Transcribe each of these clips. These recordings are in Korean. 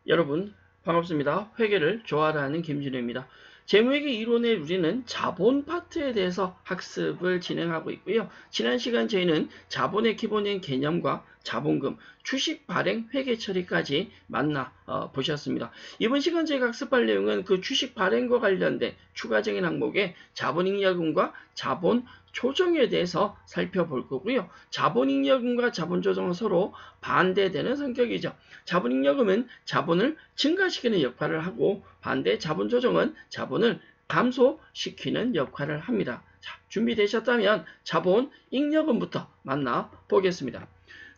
여러분 반갑습니다. 회계를 좋아하는 김진우입니다. 재무회계 이론의 우리는 자본 파트에 대해서 학습을 진행하고 있고요. 지난 시간 저희는 자본의 기본적인 개념과 자본금, 주식 발행, 회계 처리까지 만나 보셨습니다. 이번 시간 저희가 학습할 내용은 그 주식 발행과 관련된 추가적인 항목의 자본잉여금과 자본 조정에 대해서 살펴볼 거고요. 자본잉여금과 자본조정은 서로 반대되는 성격이죠. 자본잉여금은 자본을 증가시키는 역할을 하고 반대 자본조정은 자본을 감소시키는 역할을 합니다. 자, 준비되셨다면 자본잉여금부터 만나보겠습니다.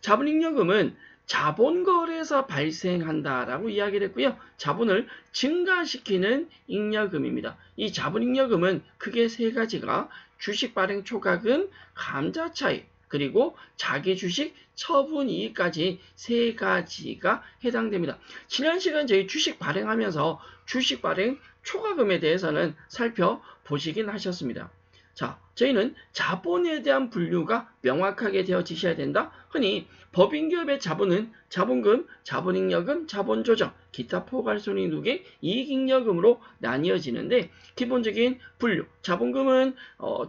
자본잉여금은 자본거래에서 발생한다라고 이야기를 했고요. 자본을 증가시키는 잉여금입니다. 이 자본잉여금은 크게 세 가지가 주식 발행 초과금, 감자 차익, 그리고 자기 주식 처분 이익까지 세 가지가 해당됩니다. 지난 시간 저희 주식 발행하면서 주식 발행 초과금에 대해서는 살펴보시긴 하셨습니다. 자, 저희는 자본에 대한 분류가 명확하게 되어지셔야 된다. 흔히 법인기업의 자본은 자본금, 자본잉여금, 자본조정, 기타 포괄손익누계, 이익잉여금으로 나뉘어지는데 기본적인 분류, 자본금은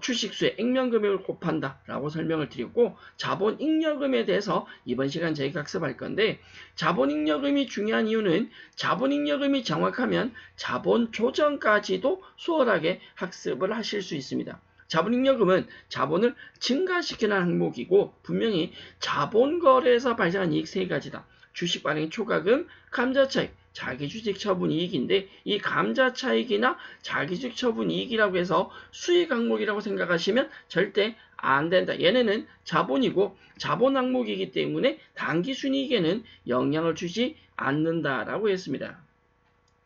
주식수의 액면금액을 곱한다 라고 설명을 드렸고 자본잉여금에 대해서 이번 시간 저희가 학습할 건데 자본잉여금이 중요한 이유는 자본잉여금이 정확하면 자본조정까지도 수월하게 학습을 하실 수 있습니다. 자본잉여금은 자본을 증가시키는 항목이고 분명히 자본거래에서 발생한 이익 세 가지다. 주식 발행 초과금, 감자차익, 자기주식 처분 이익인데 이 감자차익이나 자기주식 처분 이익이라고 해서 수익 항목이라고 생각하시면 절대 안 된다. 얘네는 자본이고 자본 항목이기 때문에 당기순이익에는 영향을 주지 않는다라고 했습니다.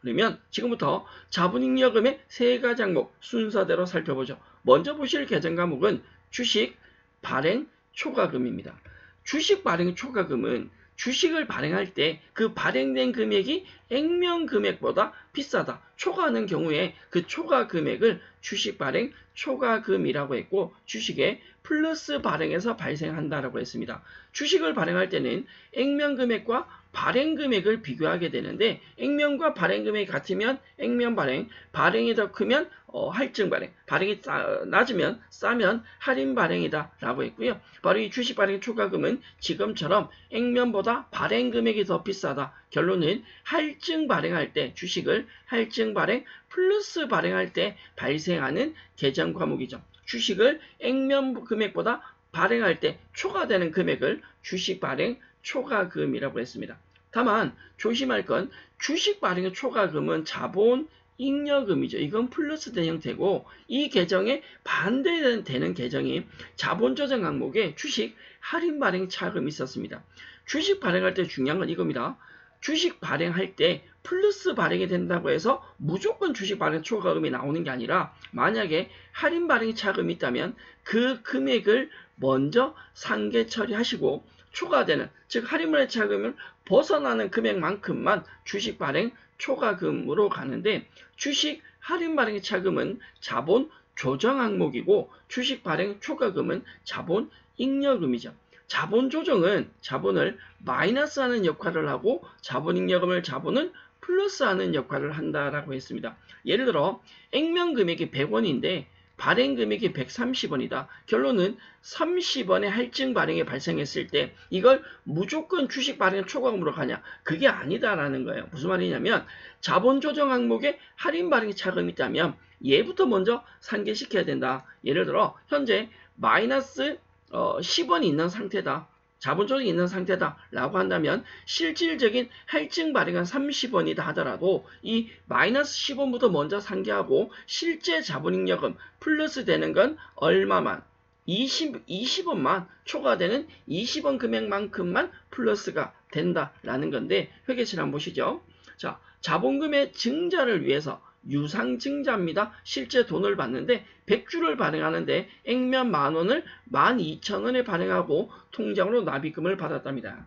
그러면 지금부터 자본잉여금의 세 가지 항목 순서대로 살펴보죠. 먼저 보실 계정 과목은 주식 발행 초과금입니다. 주식 발행 초과금은 주식을 발행할 때 그 발행된 금액이 액면 금액보다 비싸다. 초과하는 경우에 그 초과 금액을 주식 발행 초과금이라고 했고 주식의 플러스 발행에서 발생한다라고 했습니다. 주식을 발행할 때는 액면 금액과 발행 금액을 비교하게 되는데 액면과 발행 금액이 같으면 액면 발행, 발행이 더 크면 할증 발행, 발행이 낮으면 싸면 할인 발행이다 라고 했고요. 바로 이 주식 발행 초과금은 지금처럼 액면보다 발행 금액이 더 비싸다. 결론은 할증 발행할 때 주식을 할증 발행 플러스 발행할 때 발생하는 계정 과목이죠. 주식을 액면 금액보다 발행할 때 초과되는 금액을 주식 발행 초과금이라고 했습니다. 다만 조심할 건 주식 발행의 초과금은 자본 잉여금이죠. 이건 플러스 된 형태고 이 계정에 반대되는 계정이 자본조정 항목에 주식 할인 발행 차금이 있었습니다. 주식 발행할 때 중요한 건 이겁니다. 주식 발행할 때 플러스 발행이 된다고 해서 무조건 주식 발행 초과금이 나오는 게 아니라 만약에 할인 발행 차금이 있다면 그 금액을 먼저 상계 처리하시고 초과되는 즉 할인 발행 차금을 벗어나는 금액만큼만 주식 발행 초과금으로 가는데 주식 할인 발행 차금은 자본 조정 항목이고 주식 발행 초과금은 자본 잉여금이죠. 자본 조정은 자본을 마이너스하는 역할을 하고 자본 잉여금을 자본을 플러스하는 역할을 한다라고 했습니다. 예를 들어 액면 금액이 100원인데 발행 금액이 130원이다. 결론은 30원의 할증 발행이 발생했을 때 이걸 무조건 주식 발행 초과금으로 가냐? 그게 아니다라는 거예요. 무슨 말이냐면 자본 조정 항목에 할인 발행 차금이 있다면 얘부터 먼저 상계시켜야 된다. 예를 들어 현재 마이너스 10원이 있는 상태다. 자본조정이 있는 상태다 라고 한다면 실질적인 할증 발행은 30원이다 하더라도 이 마이너스 10원부터 먼저 상계하고 실제 자본잉여금 플러스 되는 건 얼마만 20원만 초과되는 20원 금액만큼만 플러스가 된다라는 건데 회계실 한번 보시죠. 자, 자본금의 증자를 위해서 유상증자입니다. 실제 돈을 받는데 100주를 발행하는데 액면 만원을 12,000원에 발행하고 통장으로 납입금을 받았답니다.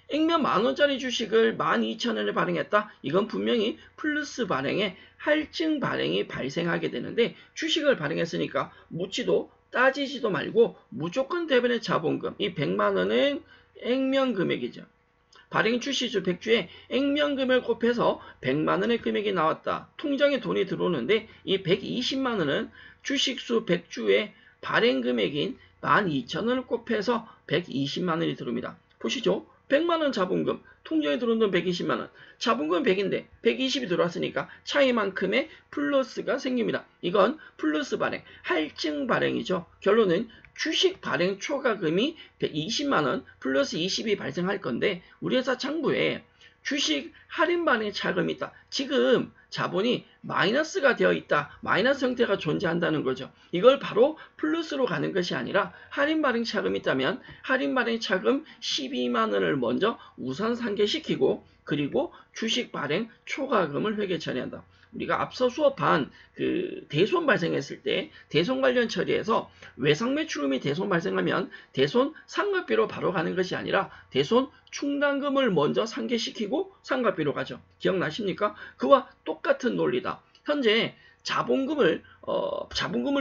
액면 만원짜리 주식을 12,000원에 발행했다. 이건 분명히 플러스 발행에 할증 발행이 발생하게 되는데 주식을 발행했으니까 묻지도 따지지도 말고 무조건 대변의 자본금 이 100만원은 액면 금액이죠. 발행 주식수 100주에 액면금을 곱해서 100만원의 금액이 나왔다. 통장에 돈이 들어오는데 이 120만원은 주식수 100주에 발행 금액인 12,000원을 곱해서 120만원이 들어옵니다. 보시죠. 100만원 자본금, 통장에 들어온 돈 120만원, 자본금 100인데 120이 들어왔으니까 차이만큼의 플러스가 생깁니다. 이건 플러스 발행, 할증 발행이죠. 결론은 주식 발행 초과금이 120만원 플러스 20이 발생할 건데 우리 회사 창부에 주식 할인 발행 차금이 있다. 지금 자본이 마이너스가 되어 있다. 마이너스 형태가 존재한다는 거죠. 이걸 바로 플러스로 가는 것이 아니라 할인 발행 차금이 있다면 할인 발행 차금 12만원을 먼저 우선 상계시키고 그리고 주식 발행 초과금을 회계 처리한다. 우리가 앞서 수업한 그 대손 발생했을 때 대손 관련 처리에서 외상 매출금이 대손 발생하면 대손 상각비로 바로 가는 것이 아니라 대손 충당금을 먼저 상계시키고 상각비로 가죠. 기억나십니까? 그와 똑같은 논리다. 현재 자본금을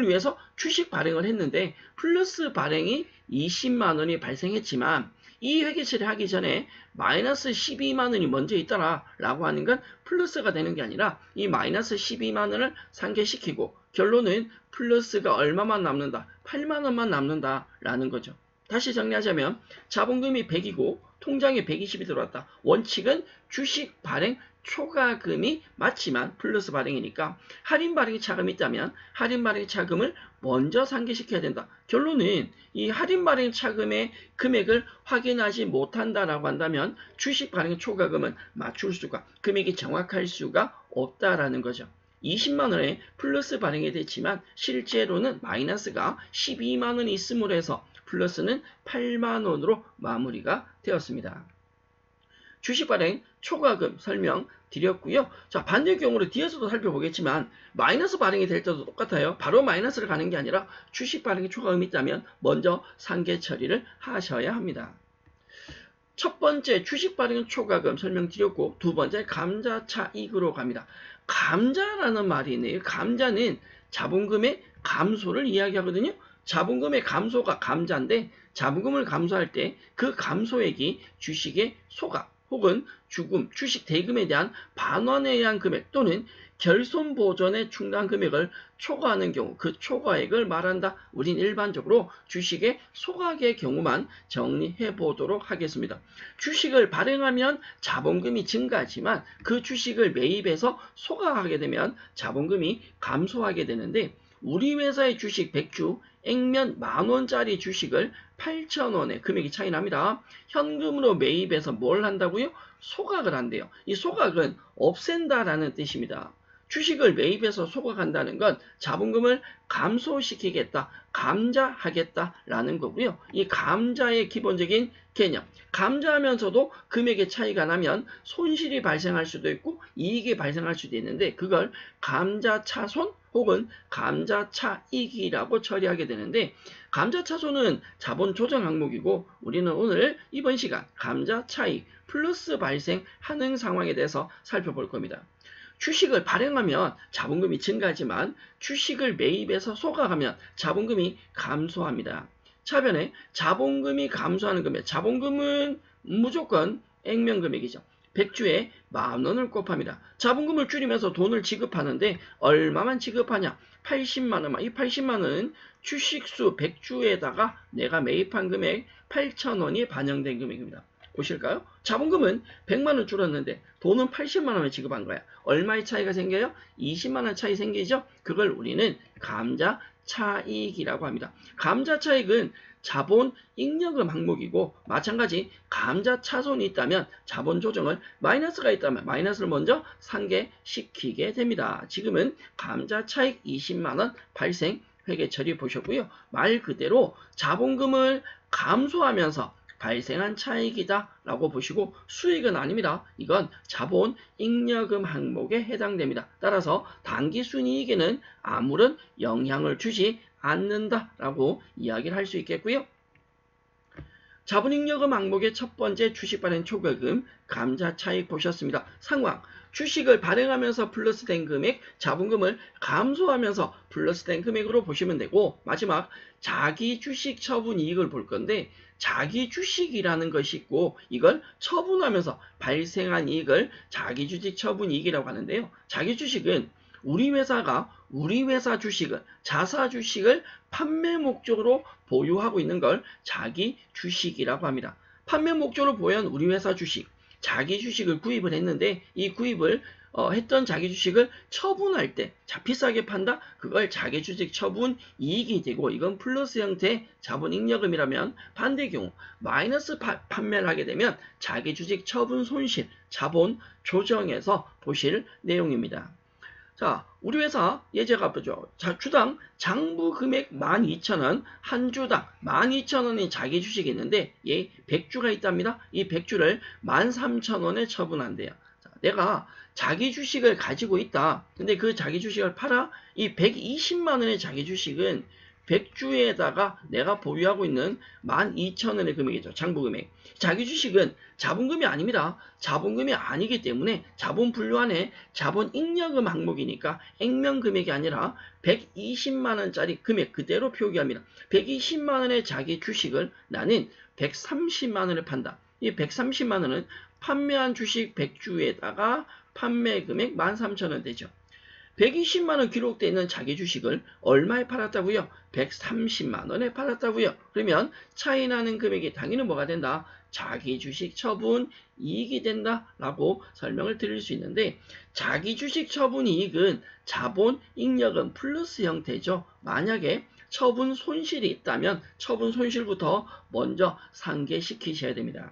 위해서 주식 발행을 했는데 플러스 발행이 20만원이 발생했지만 이 회계 처리하기 전에 마이너스 12만원이 먼저 있더라 라고 하는 건 플러스가 되는 게 아니라 이 마이너스 12만원을 상계시키고 결론은 플러스가 얼마만 남는다? 8만원만 남는다 라는 거죠. 다시 정리하자면 자본금이 100이고 통장에 120이 들어왔다. 원칙은 주식 발행 초과금이 맞지만 플러스 발행이니까 할인 발행 차금이 있다면 할인 발행 차금을 먼저 상계시켜야 된다. 결론은 이 할인 발행 차금의 금액을 확인하지 못한다라고 한다면 주식 발행 초과금은 맞출 수가 금액이 정확할 수가 없다라는 거죠. 20만원에 플러스 발행이 됐지만 실제로는 마이너스가 12만원이 있음으로 해서 플러스는 8만원으로 마무리가 되었습니다. 주식 발행 초과금 설명 드렸고요. 자, 반대의 경우로 뒤에서도 살펴보겠지만 마이너스 발행이 될 때도 똑같아요. 바로 마이너스를 가는 게 아니라 주식 발행에 초과금이 있다면 먼저 상계 처리를 하셔야 합니다. 첫 번째 주식 발행 초과금 설명드렸고 두 번째 감자 차익으로 갑니다. 감자라는 말이 있네요. 감자는 자본금의 감소를 이야기하거든요. 자본금의 감소가 감자인데 자본금을 감소할 때 그 감소액이 주식의 소각 혹은 주금, 주식 대금에 대한 반환에 의한 금액 또는 결손 보전의 충당 금액을 초과하는 경우 그 초과액을 말한다. 우린 일반적으로 주식의 소각의 경우만 정리해 보도록 하겠습니다. 주식을 발행하면 자본금이 증가하지만 그 주식을 매입해서 소각하게 되면 자본금이 감소하게 되는데 우리 회사의 주식 100주 액면 만원짜리 주식을 8,000원에 금액이 차이 납니다. 현금으로 매입해서 뭘 한다고요? 소각을 한대요. 이 소각은 없앤다라는 뜻입니다. 주식을 매입해서 소각한다는 건 자본금을 감소시키겠다, 감자하겠다라는 거고요. 이 감자의 기본적인 개념, 감자하면서도 금액의 차이가 나면 손실이 발생할 수도 있고 이익이 발생할 수도 있는데 그걸 감자차손 혹은 감자차익이라고 처리하게 되는데 감자차손은 자본 조정 항목이고 우리는 오늘 이번 시간 감자차익 플러스 발생하는 상황에 대해서 살펴볼 겁니다. 주식을 발행하면 자본금이 증가하지만 주식을 매입해서 소각하면 자본금이 감소합니다. 차변에 자본금이 감소하는 금액, 자본금은 무조건 액면금액이죠. 100주에 만원을 곱합니다. 자본금을 줄이면서 돈을 지급하는데 얼마만 지급하냐? 80만원만. 이 80만원은 주식수 100주에다가 내가 매입한 금액 8,000원이 반영된 금액입니다. 보실까요? 자본금은 100만원 줄었는데 돈은 80만원을 지급한 거야. 얼마의 차이가 생겨요? 20만원 차이 생기죠? 그걸 우리는 감자 차익이라고 합니다. 감자 차익은 자본 잉여금 항목이고 마찬가지 감자 차손이 있다면 자본 조정을 마이너스가 있다면 마이너스를 먼저 상계시키게 됩니다. 지금은 감자 차익 20만원 발생 회계 처리 보셨고요. 말 그대로 자본금을 감소하면서 발생한 차익이다 라고 보시고 수익은 아닙니다. 이건 자본 잉여금 항목에 해당됩니다. 따라서 당기순이익에는 아무런 영향을 주지 않는다 라고 이야기를 할 수 있겠고요. 자본잉여금 항목의 첫 번째 주식 발행 초과금 감자 차익 보셨습니다. 상황 주식을 발행하면서 플러스된 금액 자본금을 감소하면서 플러스된 금액으로 보시면 되고 마지막 자기 주식 처분 이익을 볼 건데 자기 주식이라는 것이 있고 이걸 처분하면서 발생한 이익을 자기 주식 처분 이익이라고 하는데요. 자기 주식은 우리 회사가 우리 회사 주식을 자사 주식을 판매 목적으로 보유하고 있는 걸 자기 주식이라고 합니다. 판매 목적으로 보유한 우리 회사 주식, 자기 주식을 구입을 했는데 이 구입을 했던 자기 주식을 처분할 때 비싸게 판다? 그걸 자기 주식 처분 이익이 되고 이건 플러스 형태의 자본 잉여금이라면 반대 경우 마이너스 판매를 하게 되면 자기 주식 처분 손실, 자본 조정에서 보실 내용입니다. 자, 우리 회사 예제가 보죠. 자, 주당 장부 금액 12,000원, 한 주당 12,000원의 자기 주식이 있는데 얘 100주가 있답니다. 이 100주를 13,000원에 처분한대요. 자, 내가 자기 주식을 가지고 있다. 근데 그 자기 주식을 팔아 이 120만 원의 자기 주식은 100주에다가 내가 보유하고 있는 12,000원의 금액이죠. 장부 금액. 자기 주식은 자본금이 아닙니다. 자본금이 아니기 때문에 자본 분류 안에 자본 잉여금 항목이니까 액면 금액이 아니라 120만원짜리 금액 그대로 표기합니다. 120만원의 자기 주식을 나는 130만원에 판다. 이 130만원은 판매한 주식 100주에다가 판매 금액 13,000원 되죠. 120만원 기록되어 있는 자기 주식을 얼마에 팔았다고요? 130만원에 팔았다고요. 그러면 차이 나는 금액이 당연히 뭐가 된다? 자기 주식 처분 이익이 된다라고 설명을 드릴 수 있는데 자기 주식 처분 이익은 자본 잉여금 플러스 형태죠. 만약에 처분 손실이 있다면 처분 손실부터 먼저 상계시키셔야 됩니다.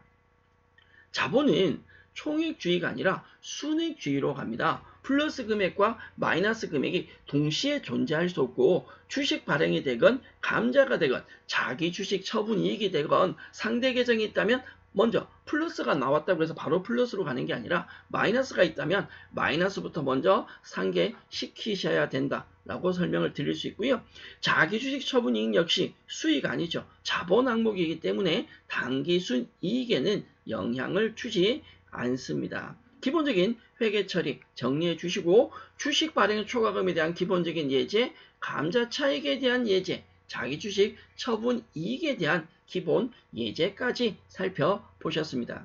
자본은 총액주의가 아니라 순액주의로 갑니다. 플러스 금액과 마이너스 금액이 동시에 존재할 수 없고 주식 발행이 되건 감자가 되건 자기 주식 처분 이익이 되건 상대 계정이 있다면 먼저 플러스가 나왔다고 해서 바로 플러스로 가는 게 아니라 마이너스가 있다면 마이너스부터 먼저 상계시키셔야 된다라고 설명을 드릴 수 있고요. 자기 주식 처분 이익 역시 수익 아니죠. 자본 항목이기 때문에 당기순 이익에는 영향을 주지 않습니다. 기본적인 회계 처리 정리해 주시고 주식 발행 초과금에 대한 기본적인 예제, 감자 차익에 대한 예제, 자기 주식 처분 이익에 대한 기본 예제까지 살펴보셨습니다.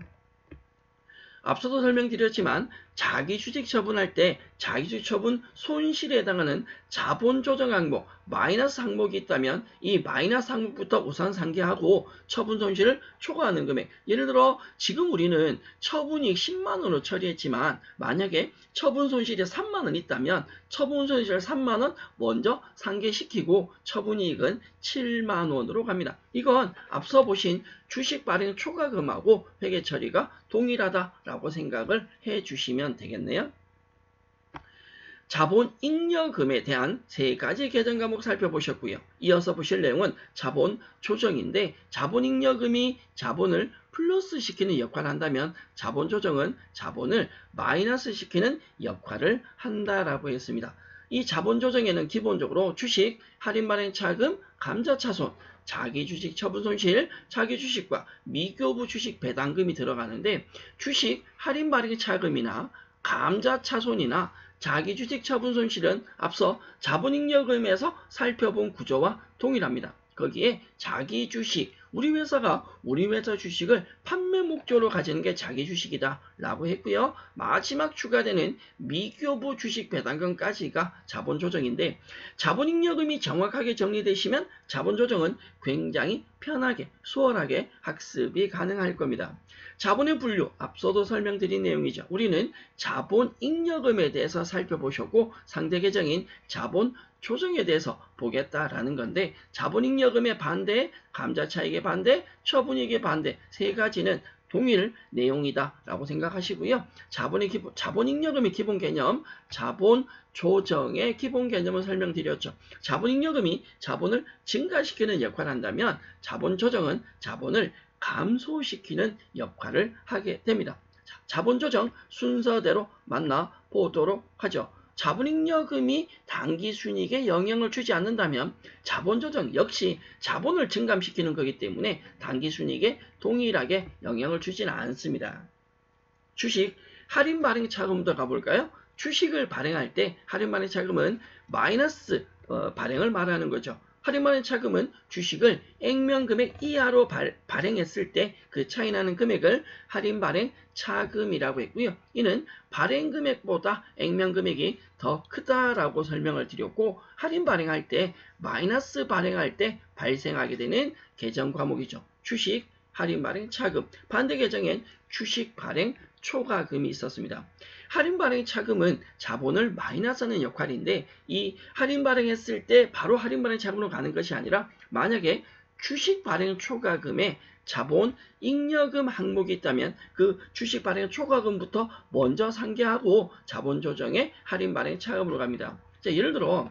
앞서도 설명드렸지만 자기 주식 처분할 때 자기 주식 처분 손실에 해당하는 자본 조정 항목, 마이너스 항목이 있다면 이 마이너스 항목부터 우선 상계하고 처분 손실을 초과하는 금액. 예를 들어 지금 우리는 처분이익 10만원으로 처리했지만 만약에 처분 손실이 3만원 있다면 처분 손실 3만원 먼저 상계시키고 처분이익은 7만원으로 갑니다. 이건 앞서 보신 주식 발행 초과금하고 회계 처리가 동일하다라고 생각을 해주시면 되겠네요. 자본 잉여금에 대한 세 가지 계정 과목 살펴보셨고요. 이어서 보실 내용은 자본 조정인데 자본 잉여금이 자본을 플러스 시키는 역할을 한다면 자본 조정은 자본을 마이너스 시키는 역할을 한다라고 했습니다. 이 자본 조정에는 기본적으로 주식, 할인 발행 차금, 감자 차손, 자기 주식 처분 손실, 자기 주식과 미교부 주식 배당금이 들어가는데 주식, 할인 발행 차금이나 감자 차손이나 자기 주식 처분 손실은 앞서 자본잉여금에서 살펴본 구조와 동일합니다. 거기에 자기 주식, 우리 회사가 우리 회사 주식을 판매 목적으로 가지는 게 자기 주식이다 라고 했고요. 마지막 추가되는 미교부 주식 배당금까지가 자본 조정인데 자본잉여금이 정확하게 정리되시면 자본 조정은 굉장히 편하게 수월하게 학습이 가능할 겁니다. 자본의 분류, 앞서도 설명드린 내용이죠. 우리는 자본 잉여금에 대해서 살펴보셨고 상대 계정인 자본 조정에 대해서 보겠다라는 건데 자본 잉여금의 반대, 감자 차익의 반대, 처분이익의 반대 세 가지는 동일 내용이다라고 생각하시고요. 자본 잉여금의 기본 개념, 자본 조정의 기본 개념을 설명드렸죠. 자본 잉여금이 자본을 증가시키는 역할을 한다면 자본 조정은 자본을 감소시키는 역할을 하게 됩니다. 자본 조정 순서대로 만나보도록 하죠. 자본잉여금이 당기순이익에 영향을 주지 않는다면 자본조정 역시 자본을 증감시키는 거기 때문에 당기순이익에 동일하게 영향을 주지는 않습니다. 주식 할인 발행 차금도 가볼까요? 주식을 발행할 때 할인 발행 차금은 마이너스 발행을 말하는 거죠. 할인 발행 차금은 주식을 액면 금액 이하로 발행했을 때 그 차이 나는 금액을 할인 발행 차금이라고 했고요. 이는 발행 금액보다 액면 금액이 더 크다라고 설명을 드렸고, 할인 발행할 때 마이너스 발행할 때 발생하게 되는 계정 과목이죠. 주식 할인 발행 차금, 반대 계정엔 주식 발행 초과금이 있었습니다. 할인 발행 차금은 자본을 마이너스하는 역할인데, 이 할인 발행했을 때 바로 할인 발행 차금으로 가는 것이 아니라, 만약에 주식 발행 초과금에 자본 잉여금 항목이 있다면 그 주식 발행 초과금부터 먼저 상계하고 자본 조정에 할인 발행 차금으로 갑니다. 자, 예를 들어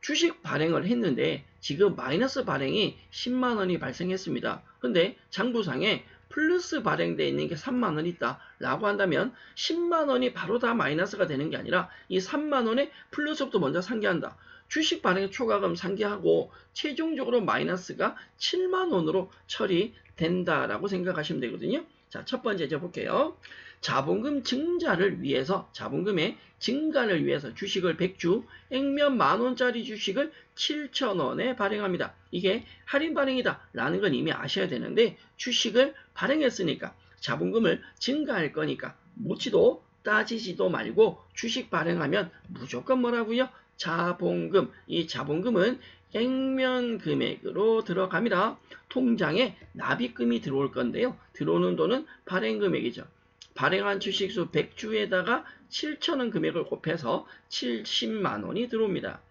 주식 발행을 했는데 지금 마이너스 발행이 10만 원이 발생했습니다. 근데 장부상에 플러스 발행되어 있는 게 3만 원 있다 라고 한다면 10만 원이 바로 다 마이너스가 되는 게 아니라 이 3만 원에 플러스부터 먼저 상계한다. 주식 발행 초과금 상계하고 최종적으로 마이너스가 7만 원으로 처리된다라고 생각하시면 되거든요. 자, 첫 번째 볼게요. 자본금 증자를 위해서, 자본금의 증가를 위해서 주식을 100주, 액면 만원짜리 주식을 7,000원에 발행합니다. 이게 할인 발행이다 라는 건 이미 아셔야 되는데, 주식을 발행했으니까 자본금을 증가할 거니까 묻지도 따지지도 말고 주식 발행하면 무조건 뭐라고요? 자본금. 이 자본금은 액면 금액으로 들어갑니다. 통장에 납입금이 들어올 건데요. 들어오는 돈은 발행 금액이죠. 발행한 주식수 100주에다가 7,000원 금액을 곱해서 70만 원이 들어옵니다.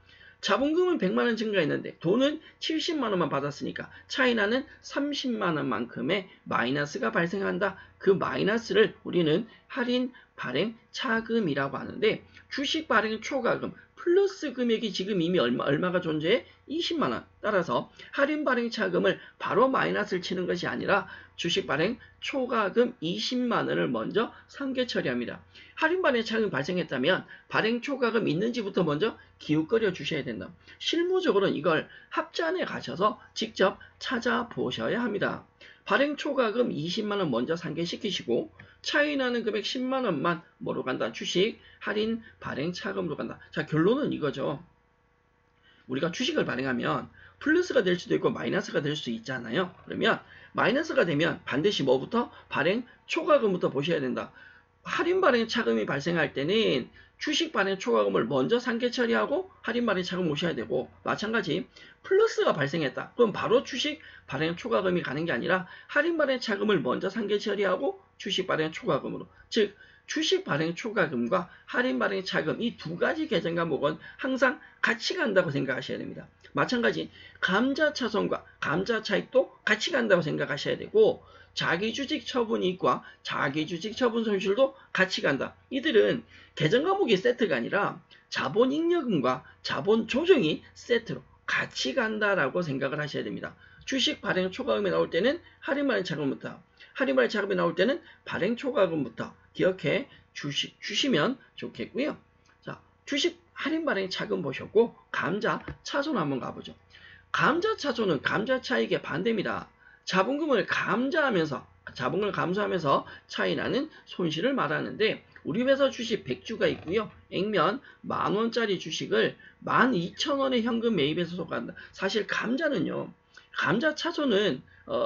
자본금은 100만 원 증가했는데 돈은 70만 원만 받았으니까 차이나는 30만 원만큼의 마이너스가 발생한다. 그 마이너스를 우리는 할인 발행 차금이라고 하는데, 주식 발행 초과금 플러스 금액이 지금 이미 얼마가 존재해? 20만 원. 따라서 할인 발행 차금을 바로 마이너스를 치는 것이 아니라 주식 발행 초과금 20만 원을 먼저 상계 처리합니다. 할인 발행 차금이 발생했다면 발행 초과금 있는지부터 먼저 기웃거려 주셔야 된다. 실무적으로는 이걸 합잔에 가셔서 직접 찾아보셔야 합니다. 발행 초과금 20만 원 먼저 상계시키시고 차이 나는 금액 10만 원만 뭐로 간다? 주식 할인 발행 차금으로 간다. 자, 결론은 이거죠. 우리가 주식을 발행하면 플러스가 될 수도 있고 마이너스가 될 수 있잖아요. 그러면 마이너스가 되면 반드시 뭐부터? 발행 초과금부터 보셔야 된다. 할인 발행 차금이 발생할 때는 주식 발행 초과금을 먼저 상계 처리하고 할인 발행 차금 오셔야 되고, 마찬가지 플러스가 발생했다. 그럼 바로 주식 발행 초과금이 가는 게 아니라 할인 발행 차금을 먼저 상계 처리하고 주식 발행 초과금으로, 즉 주식 발행 초과금과 할인 발행 차금 이 두 가지 계정 과목은 항상 같이 간다고 생각하셔야 됩니다. 마찬가지 감자차손과 감자차익도 같이 간다고 생각하셔야 되고, 자기주식 처분이익과 자기주식 처분 손실도 같이 간다. 이들은 계정 과목이 세트가 아니라 자본 잉여금과 자본 조정이 세트로 같이 간다라고 생각을 하셔야 됩니다. 주식 발행 초과금이 나올 때는 할인 발행 차금부터, 할인 발행 차금이 나올 때는 발행 초과금부터 기억해 주시면 좋겠고요. 자, 주식 할인 발행 차금 보셨고, 감자 차손 한번 가보죠. 감자 차손은 감자 차익의 반대입니다. 자본금을 자본금을 감소하면서 차이 나는 손실을 말하는데, 우리 회사 주식 100주가 있고요. 액면 만원짜리 주식을 12,000원의 현금 매입해서 소각한다. 사실 감자는요, 감자 차손은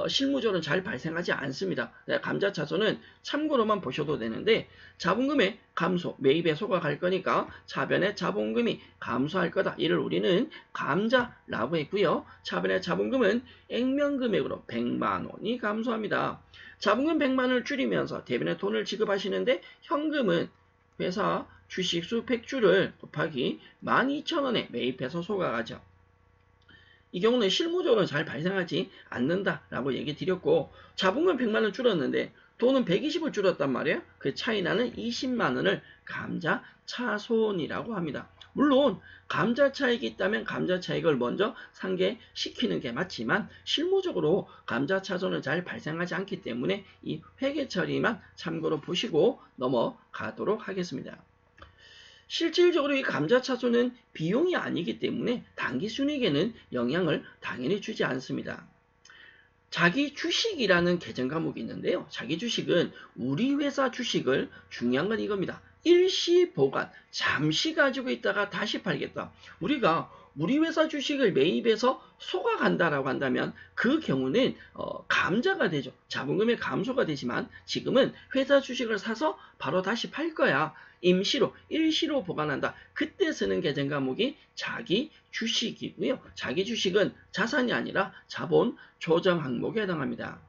실무적으로 잘 발생하지 않습니다. 감자 차손은 참고로만 보셔도 되는데, 자본금의 감소, 매입에 소각할 거니까 차변의 자본금이 감소할 거다. 이를 우리는 감자라고 했고요. 차변의 자본금은 액면 금액으로 100만 원이 감소합니다. 자본금 100만 원을 줄이면서 대변의 돈을 지급하시는데, 현금은 회사 주식수 100주를 곱하기 12,000원에 매입해서 소각하죠. 이 경우는 실무적으로는 잘 발생하지 않는다라고 얘기 드렸고, 자본금 100만 원 줄었는데 돈은 120을 줄었단 말이에요. 그 차이 나는 20만 원을 감자 차손이라고 합니다. 물론 감자 차익이 있다면 감자 차익을 먼저 상계시키는 게 맞지만, 실무적으로 감자 차손은 잘 발생하지 않기 때문에 이 회계 처리만 참고로 보시고 넘어가도록 하겠습니다. 실질적으로 이 감자 차손은 비용이 아니기 때문에 단기 순이익에는 영향을 당연히 주지 않습니다. 자기 주식이라는 계정 과목이 있는데요. 자기 주식은 우리 회사 주식을, 중요한 건 이겁니다. 일시 보관, 잠시 가지고 있다가 다시 팔겠다. 우리가 우리 회사 주식을 매입해서 소각한다라고 한다면 그 경우는 감자가 되죠. 자본금의 감소가 되지만 지금은 회사 주식을 사서 바로 다시 팔 거야. 임시로, 일시로 보관한다. 그때 쓰는 계정 과목이 자기 주식이고요. 자기 주식은 자산이 아니라 자본 조정 항목에 해당합니다.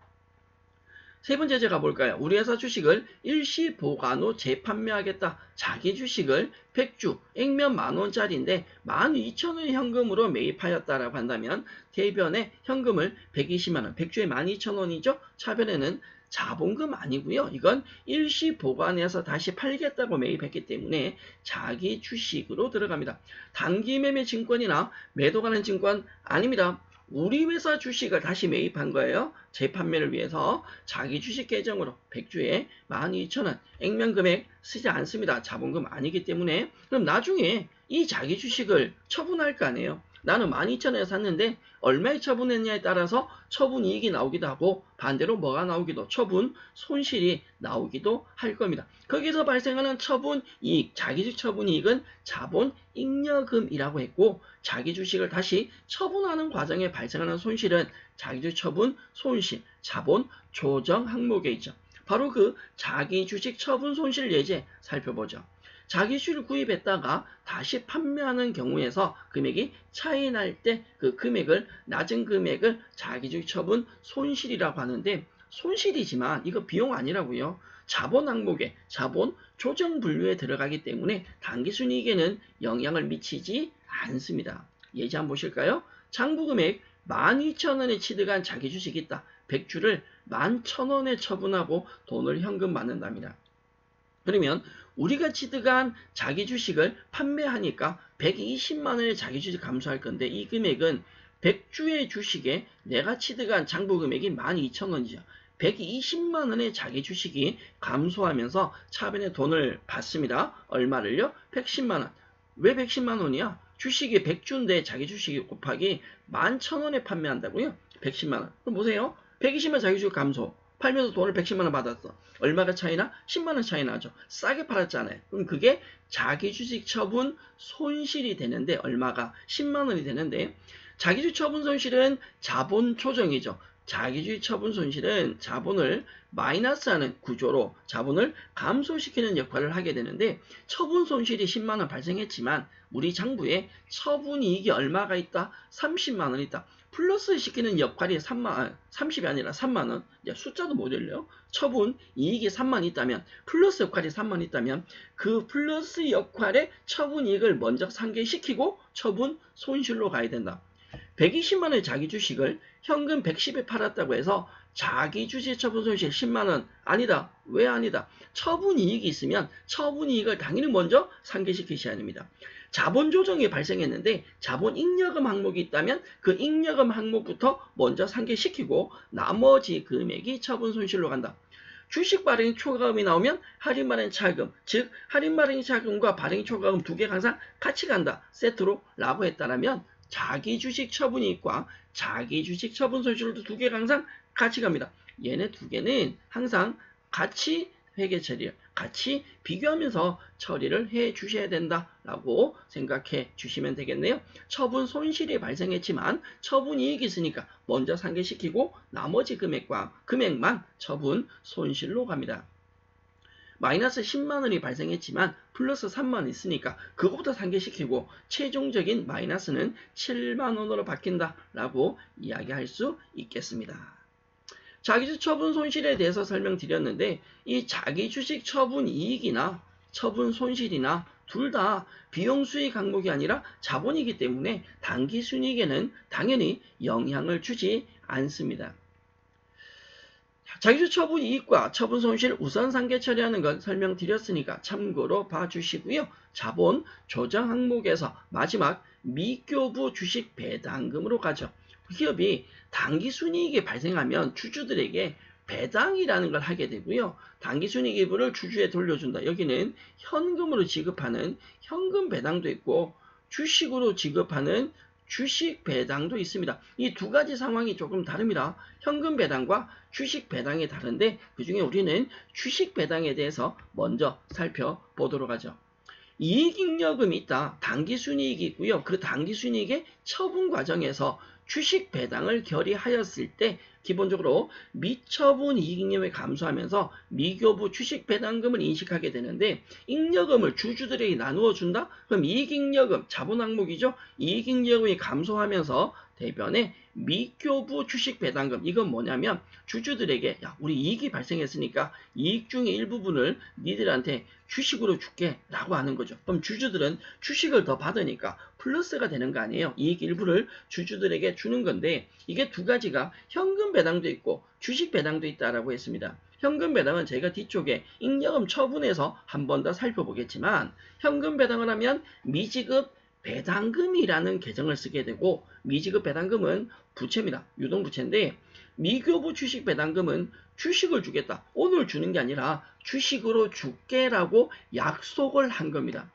세 번째 제가 볼까요? 우리 회사 주식을 일시 보관 후 재판매하겠다. 자기 주식을 100주, 액면 10,000원짜리인데 12,000원 현금으로 매입하였다라고 한다면 대변에 현금을 120만원, 100주에 12,000원이죠? 차변에는 자본금 아니고요. 이건 일시 보관해서 다시 팔겠다고 매입했기 때문에 자기 주식으로 들어갑니다. 단기 매매 증권이나 매도 가는 증권 아닙니다. 우리 회사 주식을 다시 매입한 거예요. 재판매를 위해서 자기 주식 계정으로 100주에 12,000원 액면 금액 쓰지 않습니다. 자본금 아니기 때문에. 그럼 나중에 이 자기 주식을 처분할 거 아니에요. 나는 12,000원에 샀는데 얼마에 처분했냐에 따라서 처분 이익이 나오기도 하고 반대로 뭐가 나오기도 처분 손실이 나오기도 할 겁니다. 거기서 발생하는 처분 이익, 자기주식 처분 이익은 자본 잉여금이라고 했고 자기 주식을 다시 처분하는 과정에 발생하는 손실은 자기주식 처분 손실, 자본 조정 항목에 있죠. 바로 그 자기 주식 처분 손실 예제 살펴보죠. 자기 주식을 구입했다가 다시 판매하는 경우에서 금액이 차이 날 때 그 금액을 낮은 금액을 자기주식 처분 손실이라고 하는데 손실이지만 이거 비용 아니라고요. 자본 항목에 자본 조정 분류에 들어가기 때문에 당기순이익에는 영향을 미치지 않습니다. 예제 한번 보실까요? 장부금액 12,000원에 취득한 자기 주식이 있다. 100주를 11,000원에 처분하고 돈을 현금 받는답니다. 그러면 우리가 취득한 자기 주식을 판매하니까 120만원의 자기 주식 감소할 건데 이 금액은 100주의 주식에 내가 취득한 장부 금액이 12,000원이죠. 120만원의 자기 주식이 감소하면서 차변에 돈을 받습니다. 얼마를요? 110만원. 왜 110만원이야? 주식이 100주인데 자기 주식이 곱하기 11,000원에 판매한다고요? 110만원. 그럼 보세요. 120만 자기 주식 감소. 팔면서 돈을 110만원 받았어. 얼마가 차이나? 10만원 차이 나죠. 싸게 팔았잖아요. 그럼 그게 자기주식 처분 손실이 되는데 얼마가? 10만원이 되는데 자기주식 처분 손실은 자본 조정이죠. 자기주식 처분 손실은 자본을 마이너스하는 구조로 자본을 감소시키는 역할을 하게 되는데 처분 손실이 10만원 발생했지만 우리 장부에 처분 이익이 얼마가 있다? 30만원 있다. 플러스 시키는 역할이 30이 아니라 3만원. 숫자도 못 열려요. 처분 이익이 3만 있다면 플러스 역할이 3만 있다면 그 플러스 역할의 처분 이익을 먼저 상계시키고 처분 손실로 가야 된다. 120만원의 자기 주식을 현금 110에 팔았다고 해서 자기 주식 처분 손실 10만원 아니다. 왜 아니다? 처분 이익이 있으면 처분 이익을 당연히 먼저 상계시키셔야 됩니다. 자본 조정이 발생했는데 자본 잉여금 항목이 있다면 그 잉여금 항목부터 먼저 상계시키고 나머지 금액이 처분 손실로 간다. 주식 발행 초과금이 나오면 할인 발행 차금, 즉 할인 발행 차금과 발행 초과금 두 개가 항상 같이 간다. 세트로 라고 했다라면 자기 주식 처분 이익과 자기 주식 처분 손실도 두 개가 항상 같이 갑니다. 얘네 두 개는 항상 같이 회계 처리를 같이 비교하면서 처리를 해 주셔야 된다라고 생각해 주시면 되겠네요. 처분 손실이 발생했지만 처분 이익이 있으니까 먼저 상계시키고 나머지 금액만 처분 손실로 갑니다. 마이너스 10만원이 발생했지만 플러스 3만원 있으니까 그것부터 상계시키고 최종적인 마이너스는 7만원으로 바뀐다라고 이야기할 수 있겠습니다. 자기주식 처분 손실에 대해서 설명드렸는데 이 자기주식 처분 이익이나 처분 손실이나 둘 다 비용 수익 항목이 아니라 자본이기 때문에 단기 순이익에는 당연히 영향을 주지 않습니다. 자기주식 처분 이익과 처분 손실 우선 상계 처리하는 건 설명드렸으니까 참고로 봐주시고요. 자본 조정 항목에서 마지막 미교부 주식 배당금으로 가죠. 기업이 당기순이익이 발생하면 주주들에게 배당이라는 걸 하게 되고요. 당기순이익 일부를 주주에 돌려준다. 여기는 현금으로 지급하는 현금 배당도 있고 주식으로 지급하는 주식 배당도 있습니다. 이 두 가지 상황이 조금 다릅니다. 현금 배당과 주식 배당이 다른데 그 중에 우리는 주식 배당에 대해서 먼저 살펴보도록 하죠. 이익잉여금이 있다. 당기순이익이 있고요. 그 당기순이익의 처분 과정에서 주식 배당을 결의하였을 때 기본적으로 미처분 이익잉여금이 감소하면서 미교부 주식 배당금을 인식하게 되는데 잉여금을 주주들에게 나누어 준다? 그럼 이익잉여금, 자본 항목이죠. 이익잉여금이 감소하면서 대변에 미교부 주식 배당금, 이건 뭐냐면 주주들에게 야, 우리 이익이 발생했으니까 이익 중의 일부분을 니들한테 주식으로 줄게 라고 하는 거죠. 그럼 주주들은 주식을 더 받으니까 플러스가 되는 거 아니에요. 이익 일부를 주주들에게 주는 건데 이게 두 가지가 현금 배당도 있고 주식 배당도 있다라고 했습니다. 현금 배당은 저희가 뒤쪽에 잉여금 처분에서 한 번 더 살펴보겠지만 현금 배당을 하면 미지급 배당금이라는 계정을 쓰게 되고 미지급 배당금은 부채입니다. 유동부채인데 미교부 주식 배당금은 주식을 주겠다. 오늘 주는 게 아니라 주식으로 줄게라고 약속을 한 겁니다.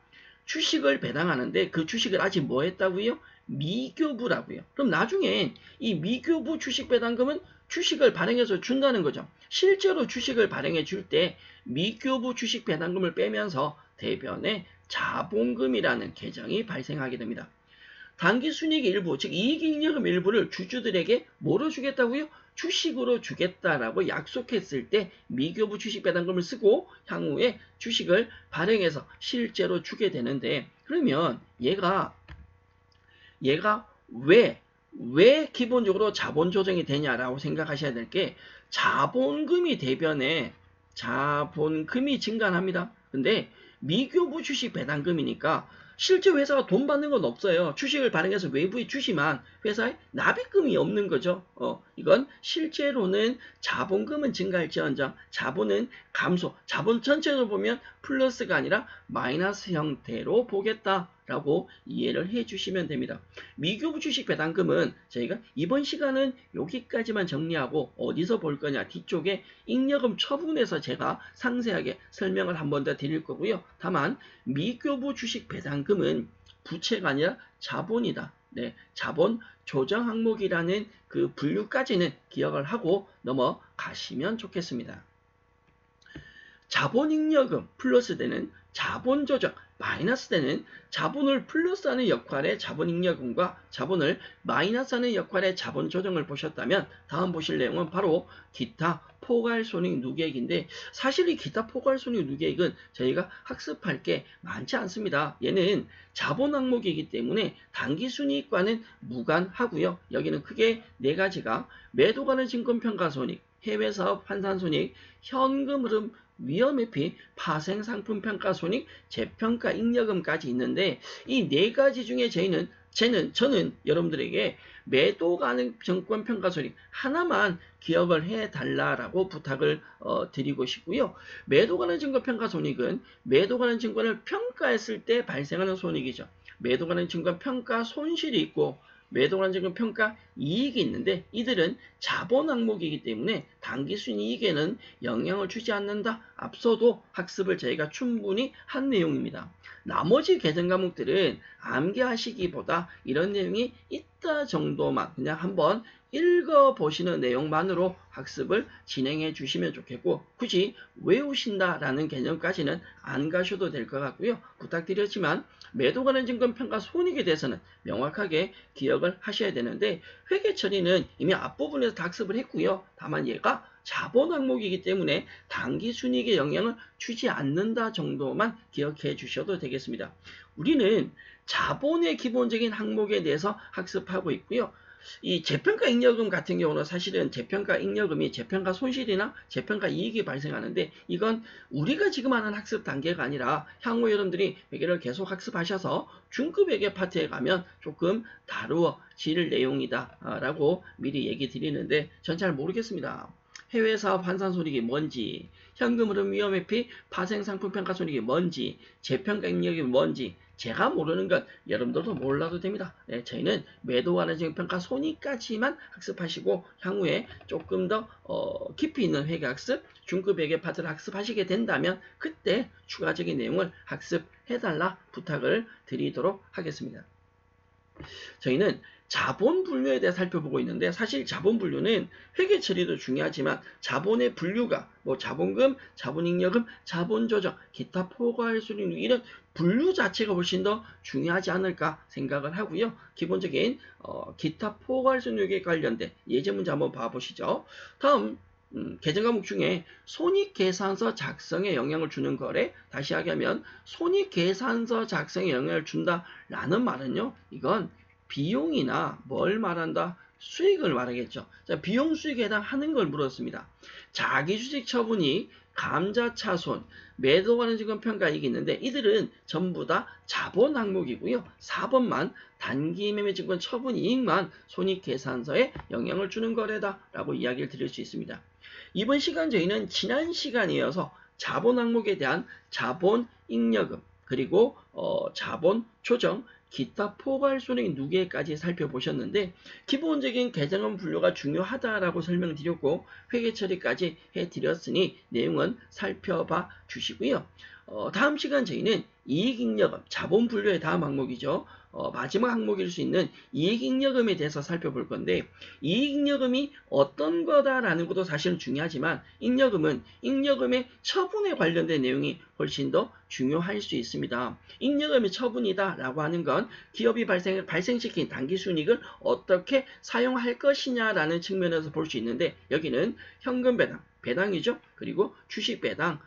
주식을 배당하는데 그 주식을 아직 뭐 했다고요? 미교부라고요. 그럼 나중에 이 미교부 주식 배당금은 주식을 발행해서 준다는 거죠. 실제로 주식을 발행해 줄 때 미교부 주식 배당금을 빼면서 대변에 자본금이라는 계정이 발생하게 됩니다. 당기순이익 일부, 즉 이익잉여금 일부를 주주들에게 뭐로 주겠다고요? 주식으로 주겠다라고 약속했을 때 미교부 주식 배당금을 쓰고 향후에 주식을 발행해서 실제로 주게 되는데 그러면 얘가 왜 기본적으로 자본 조정이 되냐라고 생각하셔야 될 게 자본금이 대변에 자본금이 증가합니다. 근데 미교부 주식 배당금이니까 실제 회사가 돈 받는 건 없어요. 주식을 발행해서 외부에 주시만 회사에 납입금이 없는 거죠. 이건 실제로는 자본금은 증가할지언정 자본은 감소, 자본 전체로 보면 플러스가 아니라 마이너스 형태로 보겠다라고 이해를 해주시면 됩니다. 미교부 주식 배당금은 저희가 이번 시간은 여기까지만 정리하고 어디서 볼 거냐 뒤쪽에 잉여금 처분에서 제가 상세하게 설명을 한 번 더 드릴 거고요. 다만 미교부 주식 배당금은 부채가 아니라 자본이다. 네, 자본 조정 항목이라는 그 분류까지는 기억을 하고 넘어가시면 좋겠습니다. 자본잉여금 플러스 되는 자본조정 마이너스 되는 자본을 플러스하는 역할의 자본잉여금과 자본을 마이너스하는 역할의 자본조정을 보셨다면 다음 보실 내용은 바로 기타 포괄손익 누계액인데 사실 이 기타 포괄손익 누계액은 저희가 학습할 게 많지 않습니다. 얘는 자본 항목이기 때문에 당기순이익과는 무관하고요. 여기는 크게 네 가지가 매도관의 증권평가손익, 해외사업 환산손익, 현금 흐름 위험회피, 파생상품평가손익, 재평가 잉여금까지 있는데 이 네 가지 중에 저는 여러분들에게 매도 가능 증권평가손익 하나만 기억을 해달라고 부탁을 드리고 싶고요. 매도 가능 증권평가손익은 매도 가능 증권을 평가했을 때 발생하는 손익이죠. 매도 가능 증권 평가 손실이 있고 매도 가능 증권 평가 이익이 있는데 이들은 자본 항목이기 때문에 당기순이익에는 영향을 주지 않는다. 앞서도 학습을 저희가 충분히 한 내용입니다. 나머지 계정 과목들은 암기하시기보다 이런 내용이 있다 정도만 그냥 한번 읽어보시는 내용만으로 학습을 진행해 주시면 좋겠고 굳이 외우신다라는 개념까지는 안 가셔도 될 것 같고요. 부탁드렸지만 매도 관련 증권 평가 손익에 대해서는 명확하게 기억을 하셔야 되는데 회계 처리는 이미 앞부분에서 다 학습을 했고요. 다만 얘가 자본 항목이기 때문에 당기 순이익에 영향을 주지 않는다 정도만 기억해 주셔도 되겠습니다. 우리는 자본의 기본적인 항목에 대해서 학습하고 있고요. 이 재평가 잉여금 같은 경우는 사실은 재평가 잉여금이 재평가 손실이나 재평가 이익이 발생하는데 이건 우리가 지금 하는 학습 단계가 아니라 향후 여러분들이 회계를 계속 학습하셔서 중급 회계 파트에 가면 조금 다루어질 내용이다 라고 미리 얘기 드리는데 전 잘 모르겠습니다. 해외사업 환산손익이 뭔지, 현금 흐름 위험회피, 파생상품평가손익이 뭔지, 재평가 잉여금이 뭔지 제가 모르는 건 여러분들도 몰라도 됩니다. 네, 저희는 매도와는 증평가 손익까지만 학습하시고 향후에 조금 더 깊이 있는 회계학습, 중급 회계 파트를 학습하시게 된다면 그때 추가적인 내용을 학습해달라 부탁을 드리도록 하겠습니다. 저희는 자본 분류에 대해 살펴보고 있는데 사실 자본 분류는 회계 처리도 중요하지만 자본의 분류가 뭐 자본금, 자본잉여금, 자본조정, 기타 포괄수익 이런 분류 자체가 훨씬 더 중요하지 않을까 생각을 하고요. 기본적인 기타 포괄수익에 관련된 예제 문제 한번 봐보시죠. 다음 계정 과목 중에 손익계산서 작성에 영향을 주는 거래, 다시 하면 손익계산서 작성에 영향을 준다라는 말은요. 이건 비용이나 뭘 말한다? 수익을 말하겠죠. 자, 비용 수익에 해당하는 걸 물었습니다. 자기주식 처분이 감자차손, 매도관한 증권 평가이익이 있는데 이들은 전부 다 자본 항목이고요. 4번만 단기매매증권 처분 이익만 손익계산서에 영향을 주는 거래다라고 이야기를 드릴 수 있습니다. 이번 시간 저희는 지난 시간에 이어서 자본 항목에 대한 자본 잉여금 그리고 자본 조정 기타 포괄손익 누계까지 살펴보셨는데 기본적인 계정원 분류가 중요하다라고 설명드렸고 회계 처리까지 해드렸으니 내용은 살펴봐 주시고요. 다음 시간 저희는 이익잉여금, 자본 분류의 다음 항목이죠. 마지막 항목일 수 있는 이익잉여금에 대해서 살펴볼 건데 이익잉여금이 어떤 거다라는 것도 사실은 중요하지만 잉여금은 잉여금의 처분에 관련된 내용이 훨씬 더 중요할 수 있습니다. 잉여금의 처분이다라고 하는 건 기업이 발생시킨 단기순이익을 어떻게 사용할 것이냐라는 측면에서 볼 수 있는데 여기는 현금 배당, 배당이죠. 그리고 주식 배당,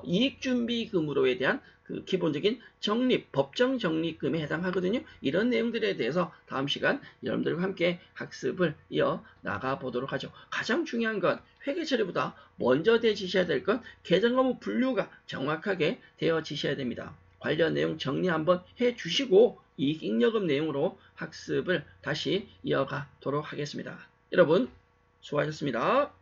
이익준비금으로에 대한 그 기본적인 적립, 법정 적립금에 해당하거든요. 이런 내용들에 대해서 다음 시간 여러분들과 함께 학습을 이어 나가 보도록 하죠. 가장 중요한 건 회계 처리보다 먼저 되어지셔야 될 건 계정 과목 분류가 정확하게 되어지셔야 됩니다. 관련 내용 정리 한번 해주시고 이익잉여금 내용으로 학습을 다시 이어가도록 하겠습니다. 여러분 수고하셨습니다.